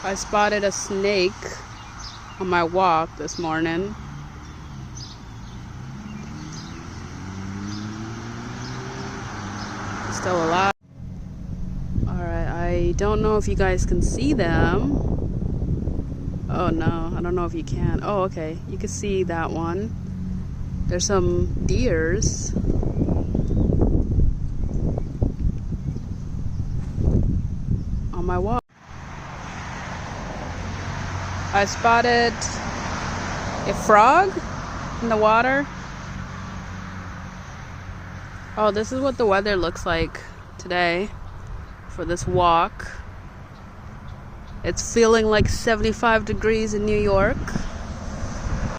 I spotted a snake on my walk this morning. Still alive. Alright, I don't know if you guys can see them. Oh no, I don't know if you can. Oh, okay, you can see that one. There's some deers. On my walk. I spotted a frog in the water. Oh, this is what the weather looks like today for this walk. It's feeling like 75 degrees in New York.